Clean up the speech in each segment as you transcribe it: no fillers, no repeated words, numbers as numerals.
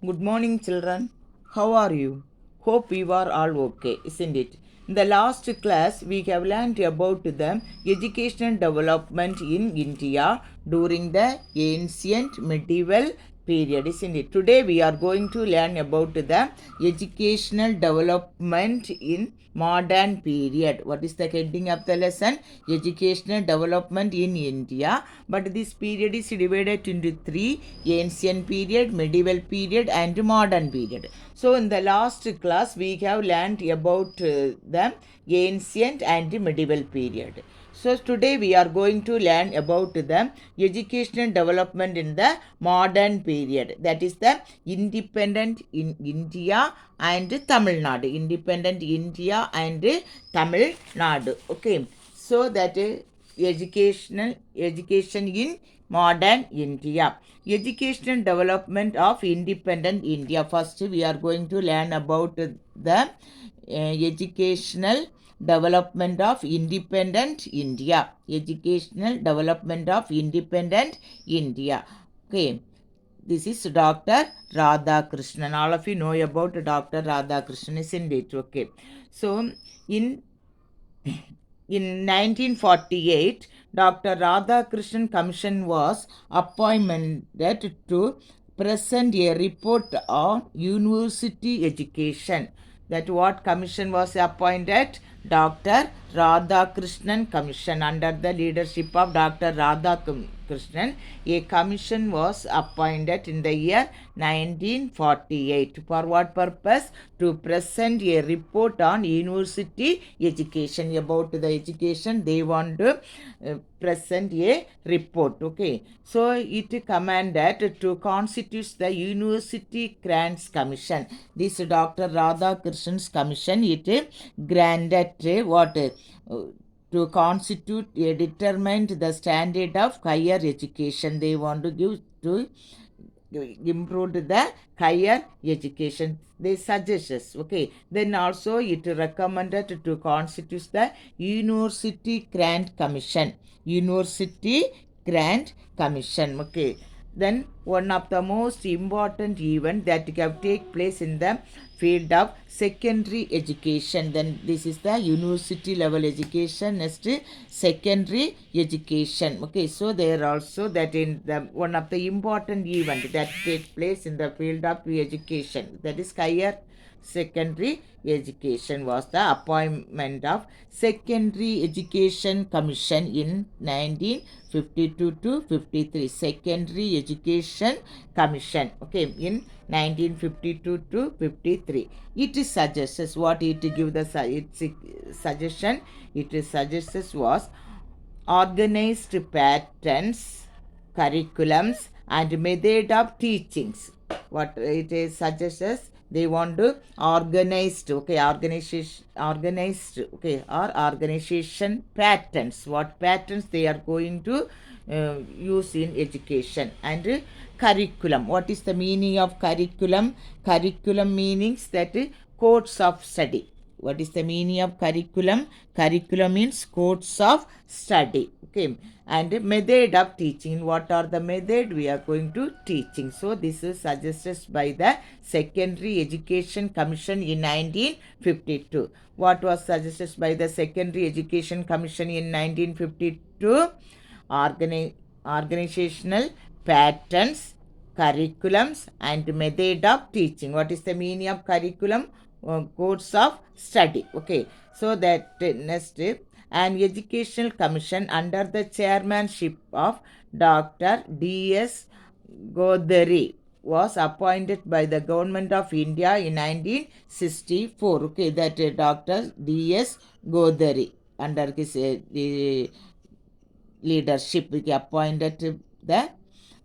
Good morning, children. How are you? Hope you are all okay, isn't it? In the last class, we have learned about the educational development in India during the ancient medieval period, isn't it? Today, we are going to learn about the educational development in modern period. What is the heading of the lesson? Educational development in India. But this period is divided into three: ancient period, medieval period, and modern period. So in the last class we have learned about the ancient and medieval period. So today we are going to learn about the educational development in the modern period. That is the independent in India and Tamil Nadu. Independent India and Tamil Nadu. Okay. So that education in modern India. Educational development of independent India. First, we are going to learn about the educational development of independent India. Educational development of independent India. Okay. This is Dr. Radhakrishnan. All of you know about Dr. Radhakrishnan, isn't it? Okay. So, in 1948, Dr. Radhakrishnan Commission was appointed to present a report on university education. That what commission was appointed? Dr. Radhakrishnan Commission. Under the leadership of Dr. Radhakrishnan, a commission was appointed in the year 1948. For what purpose? To present a report on university education. About the education, they want to present a report. Okay. So it commanded to constitute the University Grants Commission. This Dr. Radhakrishnan's commission, it granted what? To constitute a determined the standard of higher education. They want to give to improve the higher education. They suggest us. Okay. Then also it recommended to constitute the University Grant Commission. University Grant Commission. Okay. Then one of the most important event that have take place in the field of secondary education. Then this is the university level education. Next, secondary education. Okay, so there also that in the one of the important event that take place in the field of education, that is higher secondary education, was the appointment of Secondary Education Commission in 1952 to 53. Secondary Education Commission. Okay, in 1952 to 53. It suggests what it give the its suggestion. It suggests was organized patterns, curriculums, and method of teachings. What it is suggests, they want to organized, okay, organized, okay, or organization patterns. What patterns they are going to use in education. And curriculum. What is the meaning of curriculum? Curriculum meanings that course of study. What is the meaning of curriculum? Curriculum means course of study. Okay. And method of teaching. What are the method? We are going to teaching. So this is suggested by the Secondary Education Commission in 1952. What was suggested by the Secondary Education Commission in 1952? Organizational patterns, curriculums, and method of teaching. What is the meaning of curriculum? Course of study. Okay. So that next, an educational commission under the chairmanship of Dr. D.S. Godari was appointed by the government of India in 1964. Okay, that Dr. D.S. Godari, under his leadership, he appointed the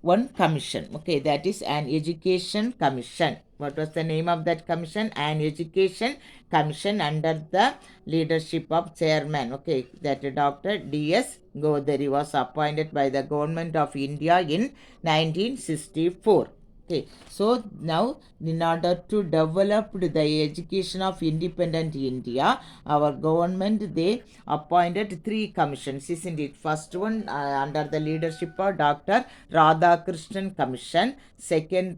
one commission. Okay, that is an education commission. What was the name of that commission? An education commission under the leadership of chairman. Okay, that Dr. D.S. Godari was appointed by the government of India in 1964. Okay, so now in order to develop the education of independent India, our government they appointed three commissions, isn't it? First one under the leadership of Dr. Radhakrishnan Commission, second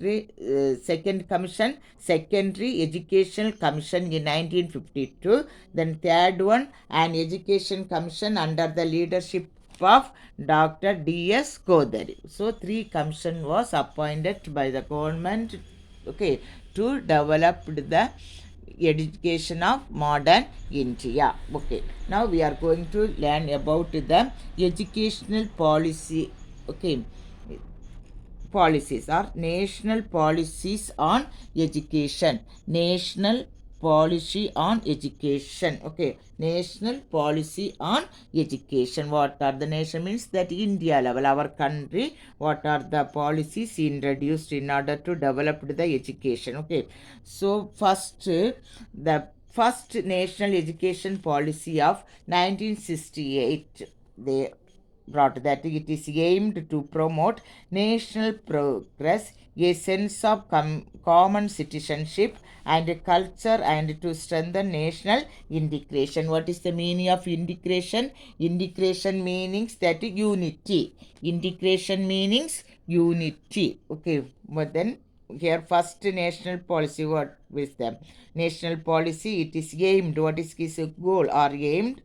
commission, Secondary Educational Commission in 1952. Then third one, an education commission under the leadership of Dr. D.S. Kodari. So three commission was appointed by the government, okay, to develop the education of modern India. Okay, now we are going to learn about the educational policy. Okay, policies are national policies on education. National policy on education. Okay, national policy on education. What are the nation means that India level, our country, what are the policies introduced in order to develop the education. Okay, so first the first national education policy of 1968, they brought that it is aimed to promote national progress, a sense of common citizenship and culture, and to strengthen national integration. What is the meaning of integration? Integration meanings that unity. Integration meanings unity. Okay, but then here first national policy, what is the national policy? It is aimed, what is its goal or aimed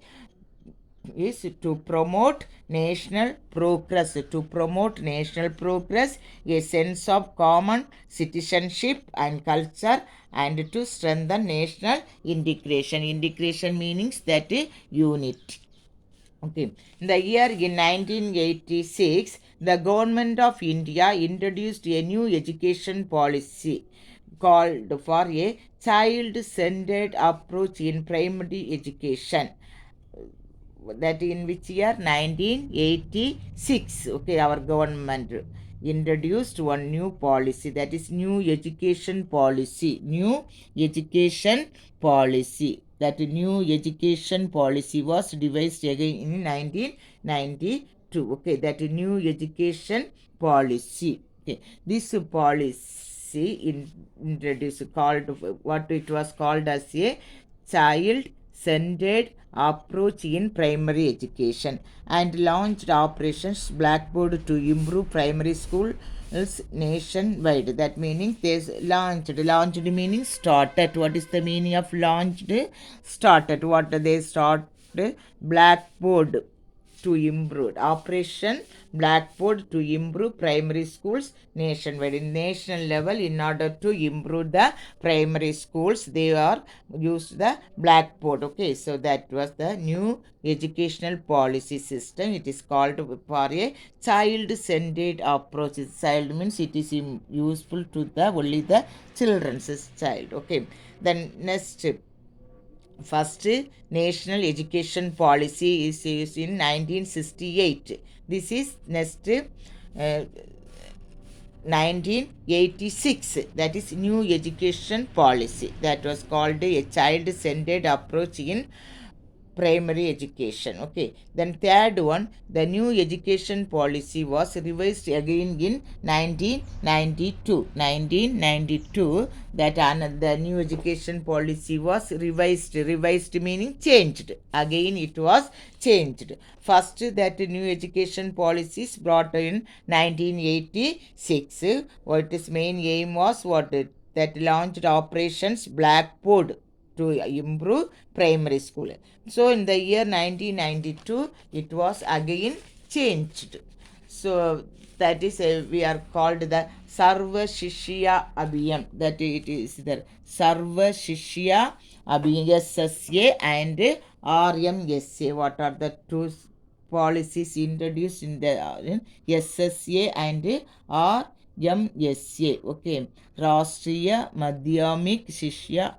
is to promote national progress, a sense of common citizenship and culture, and to strengthen national integration meanings that unity. Okay, in the year in 1986, the government of India introduced a new education policy called for a child-centered approach in primary education. That in which year? 1986. Okay, our government introduced one new policy, that is new education policy. That new education policy was devised again in 1992. Okay, that new education policy. Okay, this policy introduced called, what it was called as a child centered approach in primary education, and launched operations Blackboard to improve primary schools nationwide. That meaning they launched meaning started. What is the meaning of launched? Started. What they started? Blackboard to improve operation Blackboard to improve primary schools nationwide. In national level, in order to improve the primary schools, they are used the Blackboard. Okay, so that was the new educational policy system. It is called for a child-centered approach. Child means it is useful to the only the children's child. Okay, then next, first national education policy is used in 1968. This is next 1986, that is new education policy, that was called a child centered approach in primary education. Okay, then third one, the new education policy was revised again in 1992. That the new education policy was revised meaning changed. Again it was changed. First, that new education policies brought in 1986. What its main aim was, what that launched operations Blackboard to improve primary school. So in the year 1992, it was again changed. So that is we are called the Sarva Shishya Abhiyan. That it is the Sarva Shishya Abhiyan, SSA and RMSA. What are the two policies introduced in the SSA and RMSA? Okay, Rashtriya Madhyamik Shishya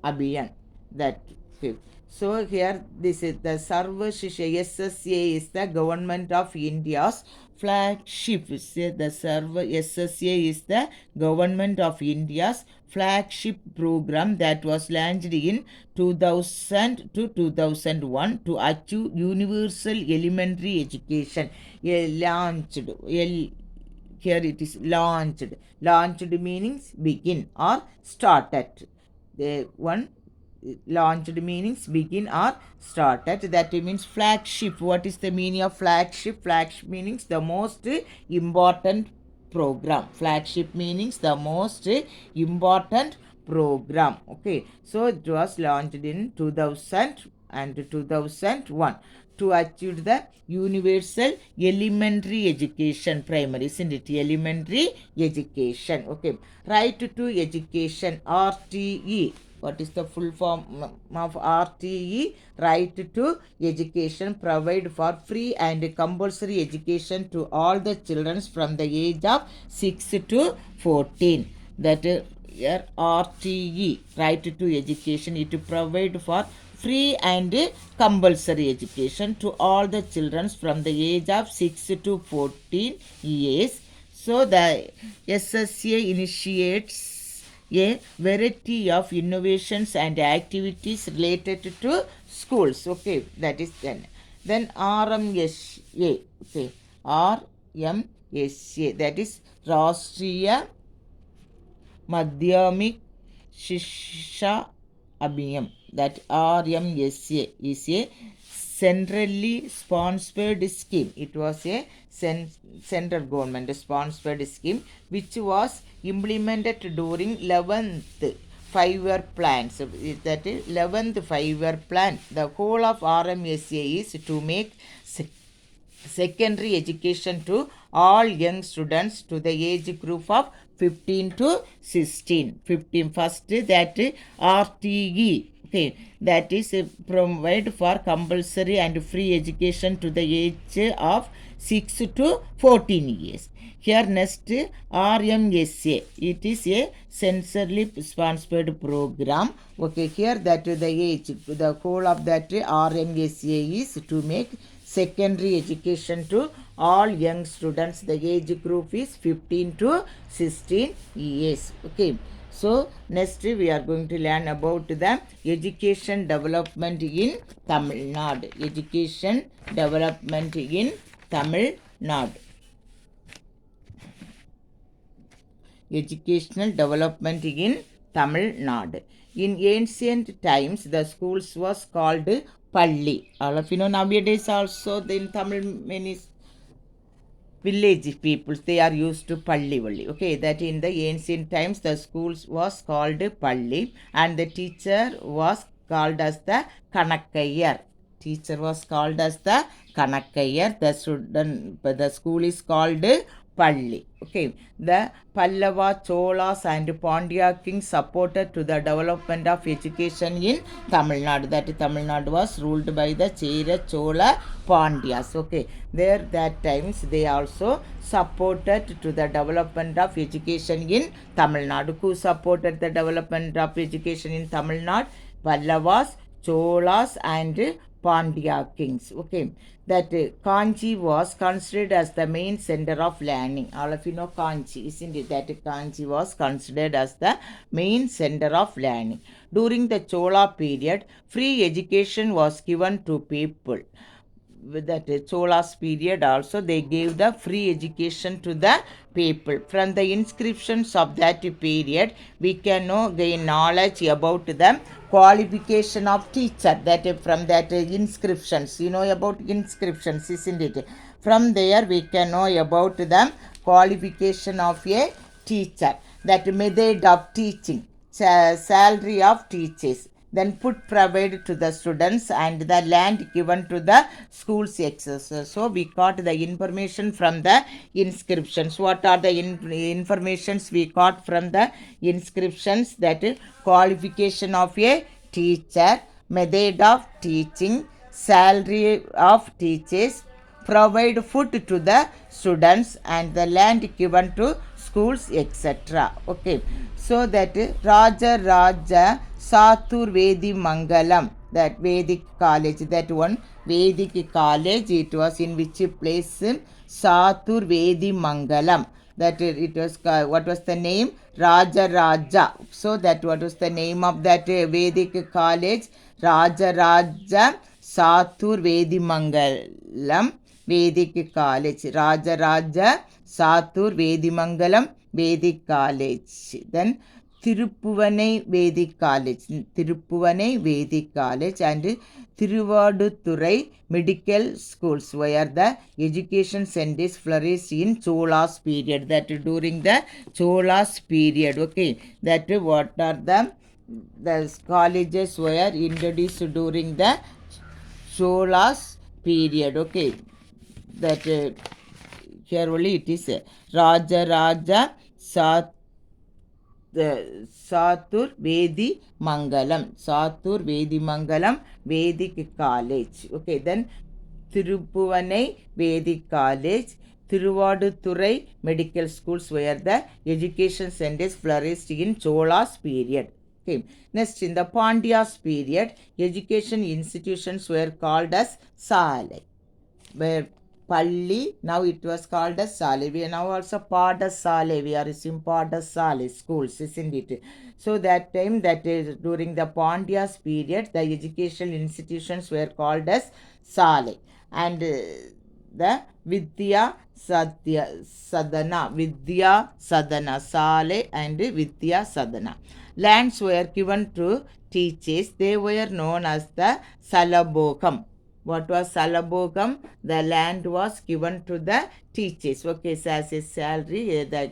Abhiyan. That fifth. So here this is the Sarva Shishya, SSA is the government of India's flagship. Say the Sarva SSA is the government of India's flagship program that was launched in 2000 to 2001 to achieve universal elementary education. Launched here it is launched. Launched meanings begin or started. The one launched meanings begin or started. That means flagship. What is the meaning of flagship? Flagship meanings the most important program. Flagship meanings the most important program. Okay, so it was launched in 2000 and 2001 to achieve the universal elementary education, primary, isn't it? Elementary education. Okay, right to education, RTE. What is the full form of RTE? Right to education, provide for free and compulsory education to all the children from the age of 6 to 14. That here RTE, right to education, it provide for free and compulsory education to all the children from the age of 6 to 14 years. So the SSA initiates a variety of innovations and activities related to schools. Okay, that is then RMSA. Okay, RMSA, that is Rashtriya Madhyamik Shiksha Abhiyam. That RMSA is a centrally sponsored scheme. It was a central government sponsored scheme which was implemented during 11th 5-year plan. So that is 11th 5-year plan. The whole of RMSA is to make secondary education to all young students to the age group of 15 to 16. 15 first, that RTE. Okay, that is provide for compulsory and free education to the age of 6 to 14 years. Here next RMSA. It is a centrally sponsored program. Okay, here that the age, the whole of that RMSA is to make secondary education to all young students. The age group is 15 to 16 years. Okay, so next we are going to learn about the education development in Tamil Nadu. Education development in Tamil Nadu. Educational development in Tamil Nadu. In ancient times, the schools was called Palli. All of you know nowadays also in Tamil many village peoples they are used to Palli only. Okay, that in the ancient times the schools was called Palli and the teacher was called as the Kanakkayar. Teacher was called as the Kanakkayar. The school is called Palli. Okay, the Pallava, Cholas and Pandya kings supported to the development of education in Tamil Nadu. That Tamil Nadu was ruled by the Chera, Chola, Pandyas. Okay, there that times they also supported to the development of education in Tamil Nadu. Who supported the development of education in Tamil Nadu? Pallavas, Cholas and Pandya kings. Okay, that Kanchi was considered as the main center of learning. All of you know Kanchi, isn't it? That Kanchi was considered as the main center of learning. During the Chola period, free education was given to people. With that Cholas period also they gave the free education to the people. From the inscriptions of that period we can gain knowledge about the qualification of teacher. That from that inscriptions, you know about inscriptions, isn't it? From there we can know about the qualification of a teacher, that method of teaching, salary of teachers, then put provided to the students and the land given to the schools access. So we got the information from the inscriptions. What are the informations we got from the inscriptions? That qualification of a teacher, method of teaching, salary of teachers, provide food to the students and the land given to schools, etc. Okay, so that Raja Raja Satur Vedi Mangalam, that Vedic college, that one Vedic college, it was in which place? Satur Vedi Mangalam. That it was, what was the name? Raja Raja. So that what was the name of that Vedic college? Raja Raja Satur Vedi Mangalam Vedic College, Rajaraja Satur Vedimangalam Vedic College. Then Thirupuvanai Vedic College, Thirupuvanai Vedic College and Thiruvaduturai Medical Schools, where the education centers flourished in Chola's period. That during the Chola's period, okay, that what are the colleges were introduced during the Chola's period, okay, that here only it is Rajaraja Sat Satur Vedi Mangalam, Satur Vedi Mangalam Vedic College. Okay, then Thirupuvanai Vedic College, Thiruvaduturai Medical Schools were the education centers flourished in Chola's period. Okay. Next, in the Pandya's period, education institutions were called as Sale, where Palli, now it was called as Sale. We are now also Padasale. We are using Padasale schools, isn't it? So that time, that is during the Pandya's period, the educational institutions were called as Sale. And the Vidya Sadhana, Vidya Sadhana, Sale and Vidya Sadhana. Lands were given to teachers. They were known as the Salabokam. What was Salabogam? The land was given to the teachers. Okay, so as a salary, the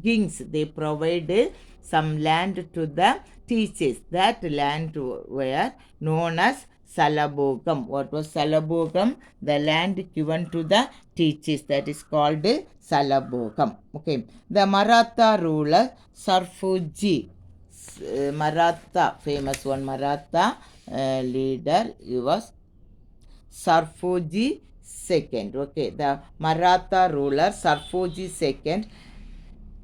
kings, they provided some land to the teachers. That land were known as Salabogam. What was Salabogam? The land given to the teachers. That is called Salabogam. Okay. The Maratha ruler Sarfuji, Maratha, famous one Maratha leader, he was Sarfoji II. Okay, the Maratha ruler Sarfoji II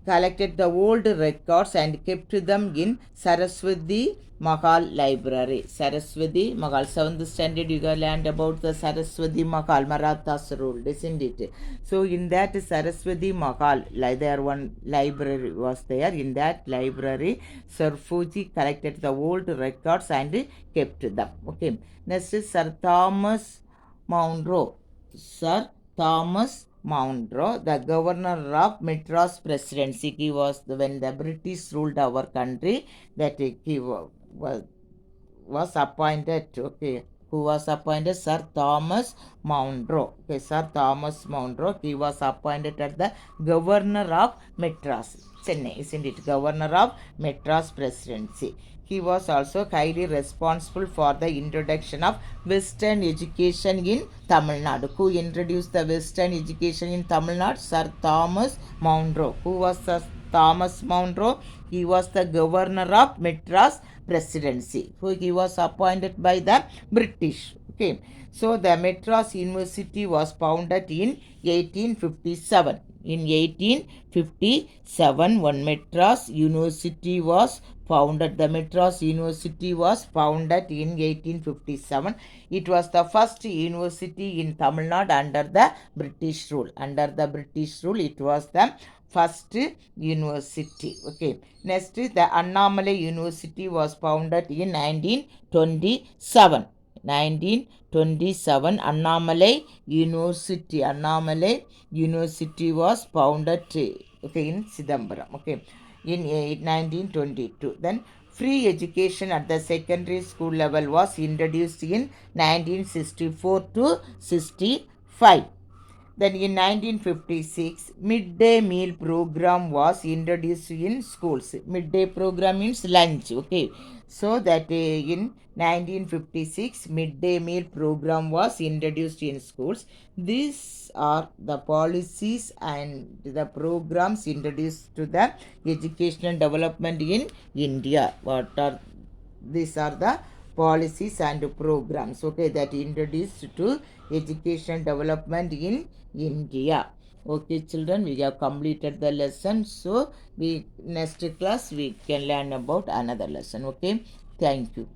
collected the old records and kept them in Saraswati Mahal Library. Saraswati Mahal, 7th standard you can learn about the Saraswati Mahal, Marathas ruled, isn't it? So in that Saraswati Mahal, there one library was there. In that library, Sarfoji collected the old records and kept them. Okay. Next is Sir Thomas Monro. Sir Thomas Monro, the governor of Madras Presidency. He was when the British ruled our country, that he was appointed. Okay, who was appointed? Sir Thomas Monro. Okay, Sir Thomas Monro. He was appointed as the governor of Madras, Chennai, isn't it? Governor of Madras Presidency. He was also highly responsible for the introduction of Western education in Tamil Nadu. Who introduced the Western education in Tamil Nadu? Sir Thomas Monro. Who was Sir Thomas Monro? He was the governor of Madras Presidency. Who he was appointed by the British. Okay. So the Madras University was founded in 1857. In 1857, one Madras University was founded. The Madras University was founded in 1857. It was the first university in Tamil Nadu under the British rule. Under the British rule, it was the first university. Okay. Next, the Annamalai University was founded in 1927. 1927, Annamalai University. Annamalai University was founded, okay, in Chidambaram. Okay, in 1922. Then free education at the secondary school level was introduced in 1964 to 65. Then in 1956, midday meal program was introduced in schools. Midday program means lunch. Okay, so that in 1956, midday meal program was introduced in schools. These are the policies and the programs introduced to the educational development in India. What are these are the policies and programs, okay, that introduced to education development in India. Okay, children, we have completed the lesson. So we next class we can learn about another lesson. Okay, thank you.